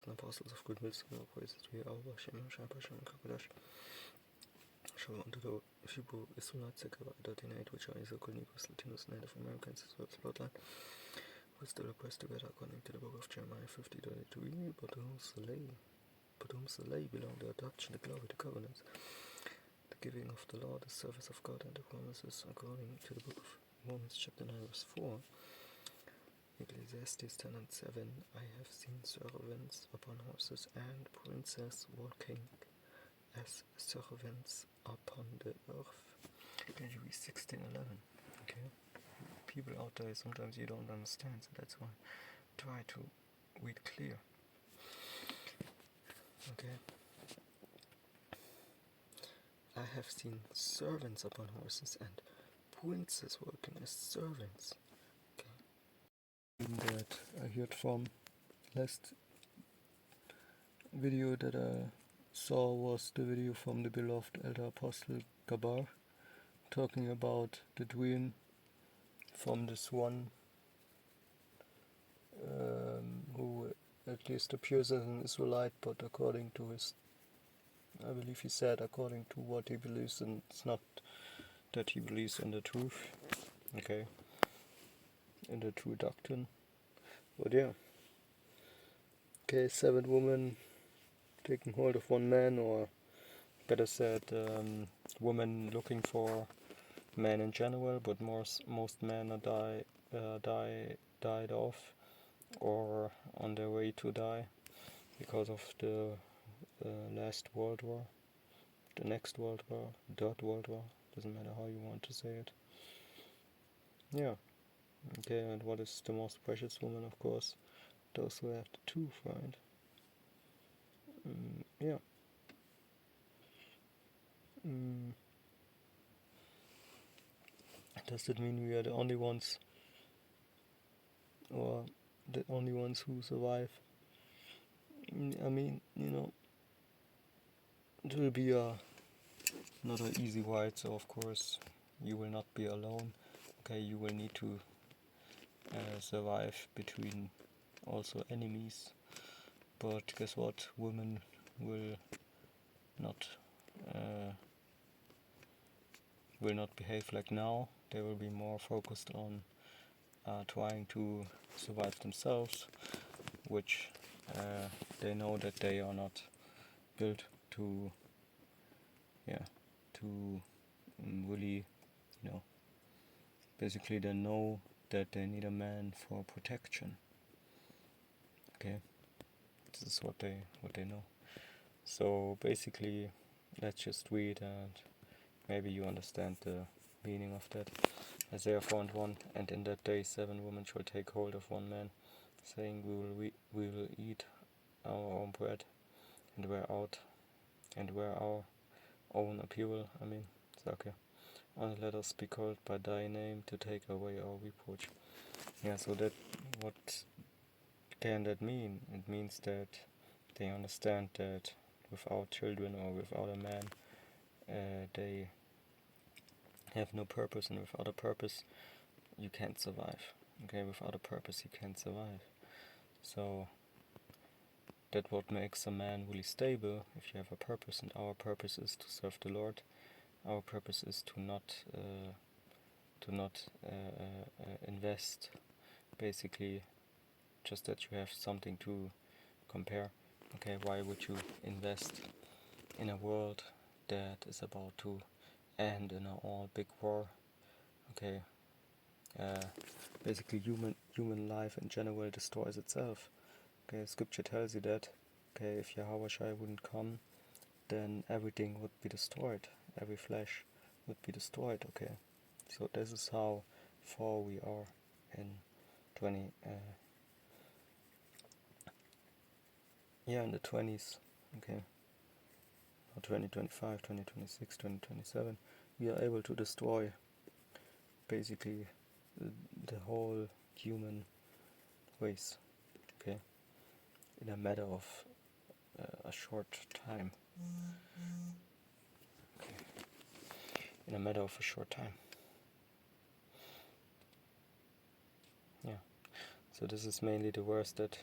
apostles of goodwill, praise to Yahweh, Shem, Hashem, Kakadash, Shalom to the Hebrew Israelites, Sekava.8, which are Isaac, Negroes, Latinos, Native Americans, as well as bloodline, were still oppressed together according to the book of Jeremiah 50:23, but to whom Saleh belong the adoption, the glory, the covenants, the giving of the law, the service of God, and the promises, according to the book of Romans chapter 9 verse 4. Ecclesiastes 10 and 7, I have seen servants upon horses and princes walking as servants upon the earth. Maybe 16:11. Okay. People out there, sometimes you don't understand, so that's why I try to read clear. Okay. I have seen servants upon horses and princes working as servants. Okay. That I heard from last video that I saw was the video from the beloved elder apostle Gabar, talking about the dream from this one who at least appears as an Israelite, but according to his, I believe he said, according to what he believes, and it's not that he believes in the truth, okay, in the true doctrine, but yeah. Okay, 7 women taking hold of one man, or better said, women looking for men in general, but most men are died off or on their way to die because of the last World War, the next World War, third World War, doesn't matter how you want to say it. Yeah. Okay, and what is the most precious woman? Of course, those who have the truth, right? Yeah. Does that mean we are the only ones, or the only ones who survive? I mean, it will be not an easy ride, so of course you will not be alone. Okay, you will need to survive between also enemies, but guess what? Women will not behave like now. They will be more focused on trying to survive themselves, which they know that they are not built to really, basically they know that they need a man for protection. Okay, this is what they know. So basically, let's just read and maybe you understand the meaning of that. Isaiah 4:1, and in that day 7 women shall take hold of one man, saying, we will eat our own bread and wear our own apparel. I mean, it's okay. Only let us be called by thy name to take away our reproach. Yeah, so that, what can that mean? It means that they understand that without children or without a man, they have no purpose, and without a purpose you can't survive. Okay, without a purpose you can't survive. So that what makes a man really stable, if you have a purpose, and our purpose is to serve the Lord. Our purpose is to not invest, basically, just that you have something to compare. Okay, why would you invest in a world that is about to end in an all big war? Okay, basically human life in general destroys itself. Okay, scripture tells you that. Okay, if Yahweh Shai wouldn't come, then everything would be destroyed. Every flesh would be destroyed. Okay, so this is how far we are in 20s. Okay, 2025, 2026, 2027, we are able to destroy basically the whole human race. Okay, in a matter of a short time. Okay. In a matter of a short time. Yeah. So this is mainly the verse that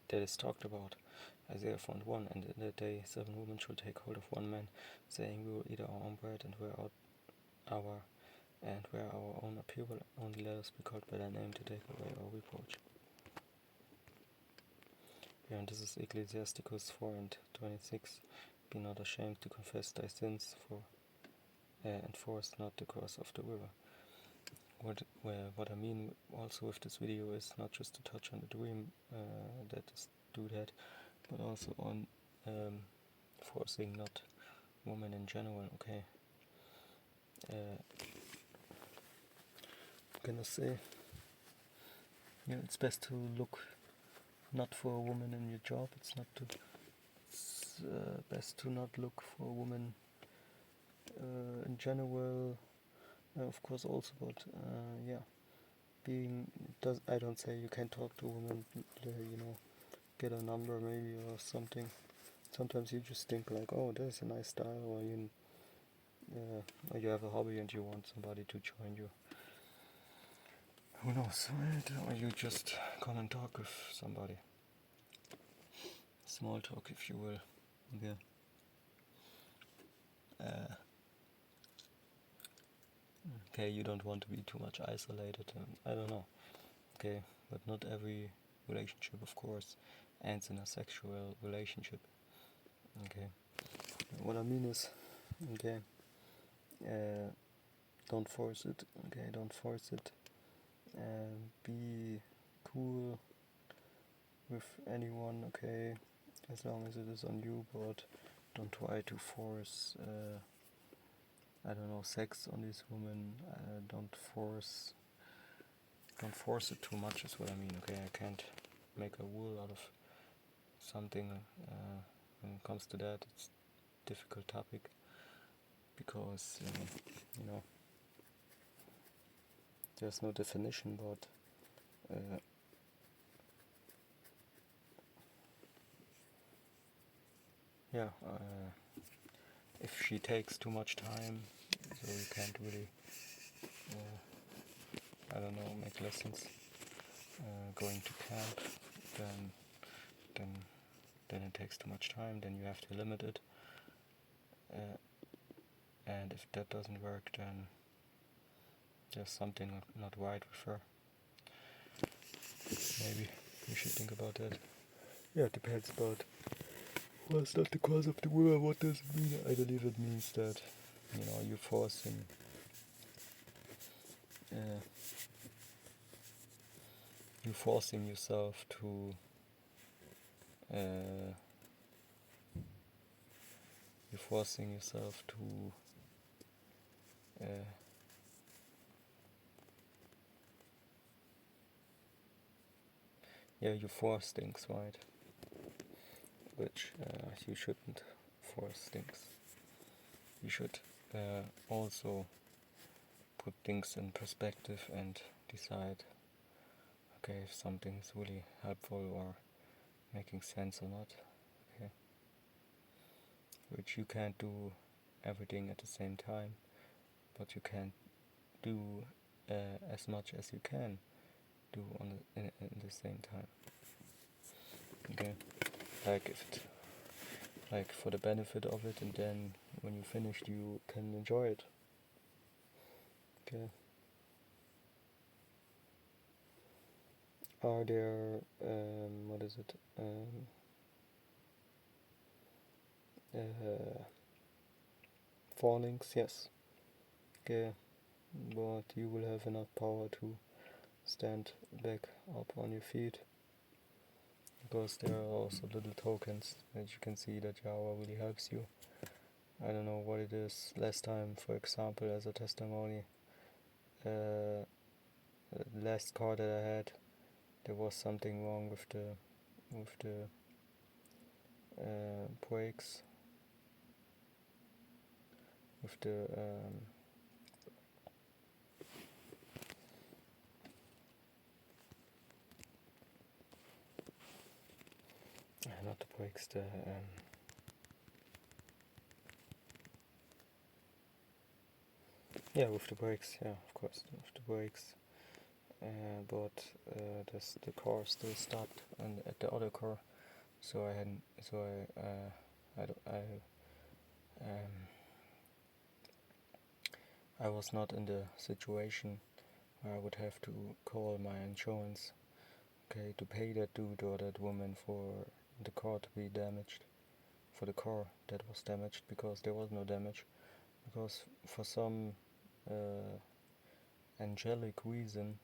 that is talked about. Isaiah 1, and in that day 7 women shall take hold of one man, saying, we will eat our own bread and wear our own apparel, only let us be called by thy name to take away our reproach. Yeah, and this is Ecclesiasticus 4:26. Be not ashamed to confess thy sins, and force not the course of the river. What I mean also with this video is not just to touch on the dream that is do that, but also on forcing not women in general. Okay, I'm gonna say, yeah, it's best to look not for a woman in your job. It's best to not look for a woman in general. Of course, also, but yeah, I don't say you can't talk to a woman. Get a number maybe or something. Sometimes you just think like, oh, there's a nice style, or you have a hobby and you want somebody to join you. Who knows, right? Or you just come and talk with somebody. Small talk, if you will. Okay. Okay, you don't want to be too much isolated. I don't know. Okay, but not every relationship, of course, ends in a sexual relationship. Okay. What I mean is, okay, don't force it. Okay, don't force it. Be cool with anyone. Okay, as long as it is on you, but don't try to force. I don't know, sex on this woman. Don't force it too much. Is what I mean. Okay, I can't make a rule out of something. When it comes to that, it's a difficult topic because there's no definition, but if she takes too much time, so you can't really, make lessons, going to camp, then it takes too much time, then you have to limit it. And if that doesn't work, then there's something not right with her. Maybe we should think about that. Yeah, it depends, but what's not the cause of the war? What does it mean? I believe it means that, you're forcing yourself to you force things, right? Which you shouldn't force things. You should also put things in perspective and decide, okay, if something's really helpful or making sense or not. Okay, which you can't do everything at the same time, but you can do as much as you can do in the same time. Okay, like for the benefit of it, and then when you finished, you can enjoy it. Okay. Are there fallings? Yes. Okay, but you will have enough power to stand back up on your feet, because there are also little tokens that you can see that Java really helps you. I don't know what it is. Last time, for example, as a testimony, last car that I had, there was something wrong with the brakes, with the not the brakes, with the brakes, yeah, of course, with the brakes, but the car still stopped and at the other car, so I hadn't, so I, d- I was not in the situation where I would have to call my insurance, okay, to pay that dude or that woman for the car to be damaged, for the car that was damaged, because there was no damage, because for some uh, angelic reason,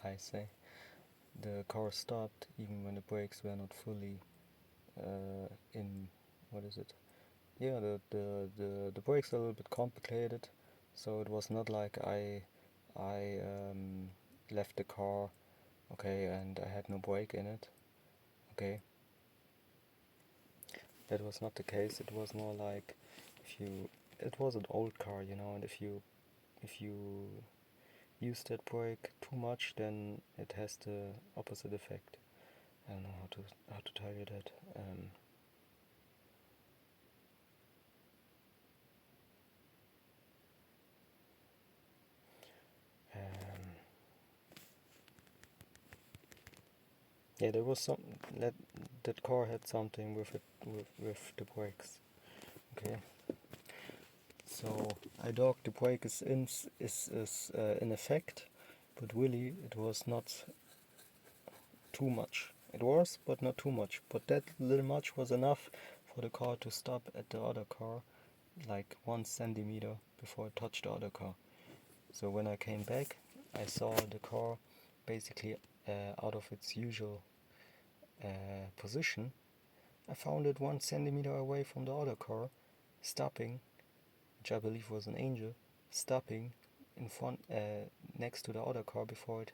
I say, the car stopped even when the brakes were not fully in, what is it? Yeah, the brakes are a little bit complicated, so it was not like I left the car, okay, and I had no brake in it, okay. That was not the case. It was more like if you, it was an old car, and if you use that brake too much, then it has the opposite effect. I don't know how to tell you that. Um, yeah, there was some that that car had something with it with the brakes. Okay, so I thought the brake is in effect, but really it was not too much. It was, but not too much. But that little much was enough for the car to stop at the other car, like 1 centimeter before it touched the other car. So when I came back, I saw the car basically out of its usual position. I found it 1 centimeter away from the other car, stopping, which I believe was an angel, stopping in front, next to the other car before it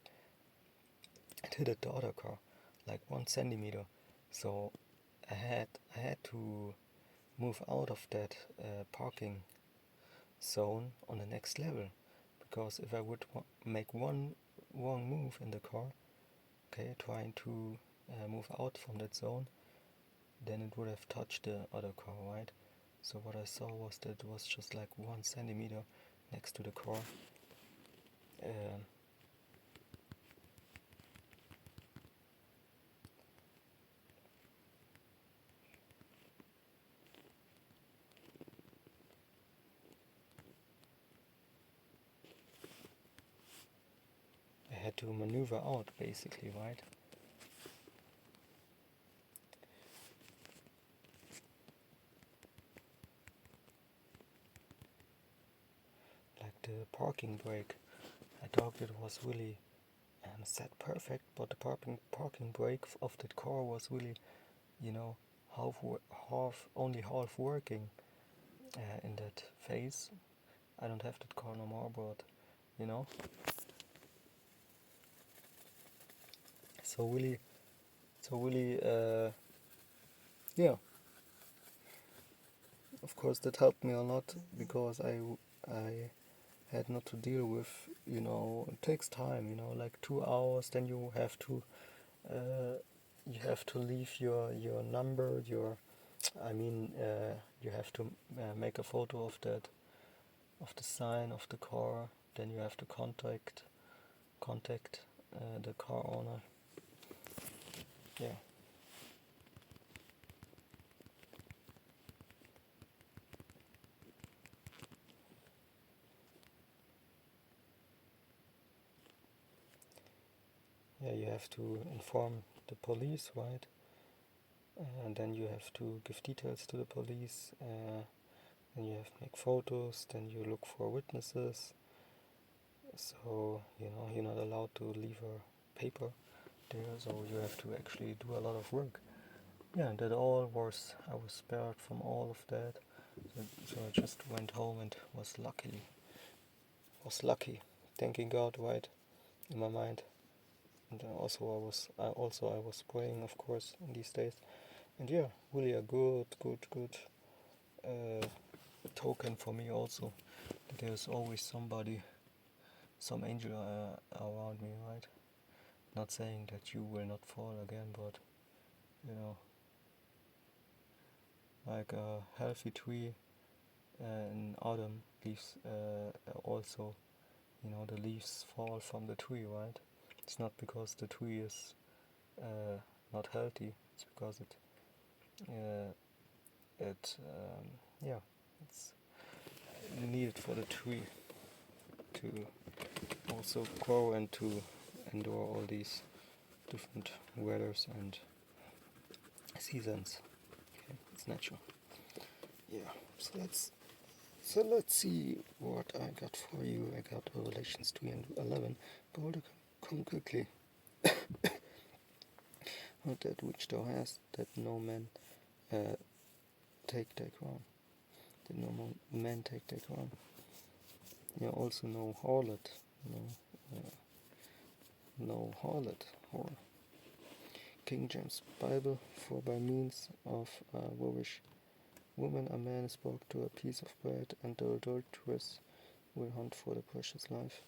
hit the other car, like 1 centimeter. So I had to move out of that parking zone on the next level, because if I would make one wrong move in the car, okay, trying to move out from that zone, then it would have touched the other car, right? So what I saw was that it was just like 1 centimeter next to the car. Um, I had to maneuver out basically, right? Like the parking brake, I thought it was really set perfect, but the parking brake of that car was really, you know, half only half working in that phase. I don't have that car no more, but you know, so really, yeah. Of course, that helped me a lot because I had not to deal with, it takes time, like 2 hours. Then uh, you have to leave your number, you have to make a photo of that, of the sign of the car. Then you have to contact the car owner. Yeah. Yeah, you have to inform the police, right? And then you have to give details to the police. Then you have to make photos. Then you look for witnesses. So you're not allowed to leave a paper there. So you have to actually do a lot of work. Yeah, that all I was spared from all of that. So I just went home and was lucky, thanking God, right, in my mind. And I was praying, of course, in these days. And yeah, really a good uh, token for me also, that there's always somebody, some angel around me, right? Not saying that you will not fall again, but you know, like a healthy tree in autumn leaves also, the leaves fall from the tree, right? It's not because the tree is not healthy. It's because it's needed for the tree to also grow and to endure all these different weathers and seasons. Okay, it's natural. Yeah. So let's see what I got for you. I got Revelations 3 and 11. Behold, come quickly. Not that which thou hast, that no man take thy crown. That no man take thy crown. Yeah, also no harlot. No harlot. Whore. King James Bible, for by means of a whorish woman a man is brought to a piece of bread, and the adulteress will hunt for the precious life.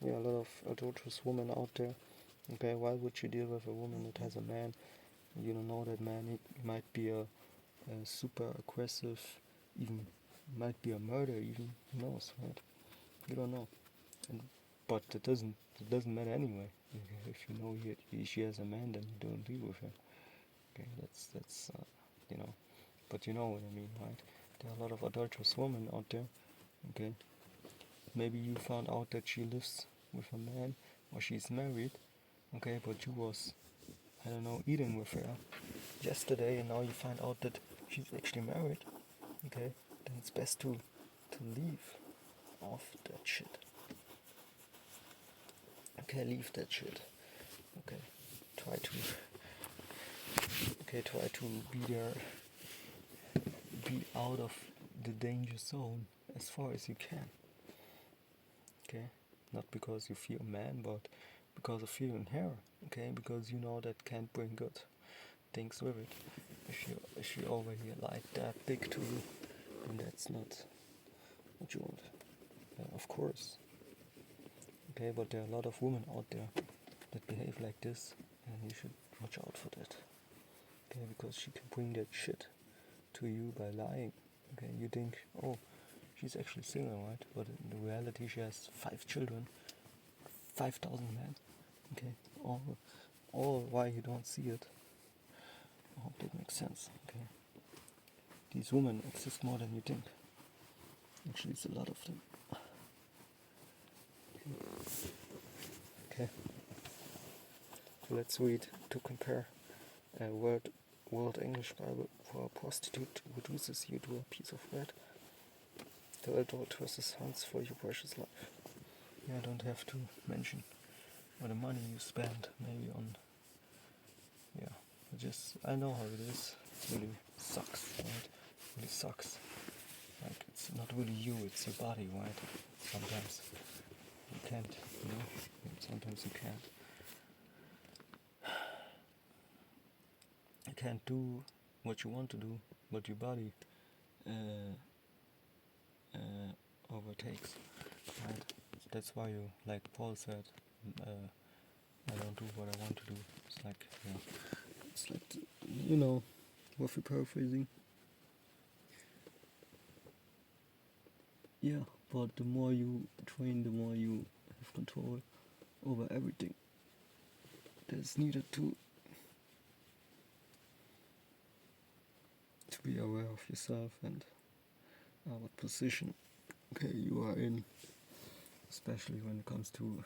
Yeah, a lot of adulterous women out there. Okay, why would you deal with a woman that has a man? You don't know that man. He might be a super aggressive, even might be a murderer. Even who knows, right? You don't know. But it doesn't matter anyway. Okay, if you know she has a man, then you don't deal with her. Okay, that's But you know what I mean, right? There are a lot of adulterous women out there. Okay, maybe you found out that she lives with a man or she's married. Okay, but you was, I don't know, eating with her yesterday, and now you find out that she's actually married. Okay, then it's best to leave off that shit. Okay, leave that shit. Okay, try to be out of the danger zone as far as you can. Okay, not because you fear man, but because of fear in her. Okay, because you know that can't bring good things with it. If you already like that big to you, then that's not what you want. Of course. Okay, but there are a lot of women out there that behave like this, and you should watch out for that. Okay, because she can bring that shit to you by lying. Okay, you think, oh, she's actually single, right? But in reality, she has 5 children, 5,000 men. Okay, all why you don't see it. I hope that makes sense. Okay, these women exist more than you think. Actually, it's a lot of them. Okay, so let's read to compare. World English Bible, for a prostitute reduces you to a piece of bread. The adulteress hunts for your precious life. Yeah, I don't have to mention what the money you spend maybe on. Yeah, I know how it is. It really sucks, right? It really sucks. Like, it's not really you, it's your body, right? Sometimes you can't, sometimes you can't. You can't do what you want to do, but your body overtakes, right? That's why you, like Paul said, I don't do what I want to do. It's like, roughly paraphrasing. Yeah, but the more you train, the more you have control over everything that's needed to be aware of yourself and what position you are in, especially when it comes to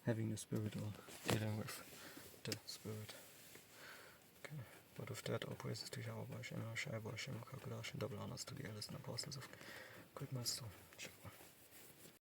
having the spirit or dealing with the spirit. Okay. But with that, all praises to Yahweh, Hashem, Shai, Hashem, Kakadash, and double honors to the elders and apostles of Great Master.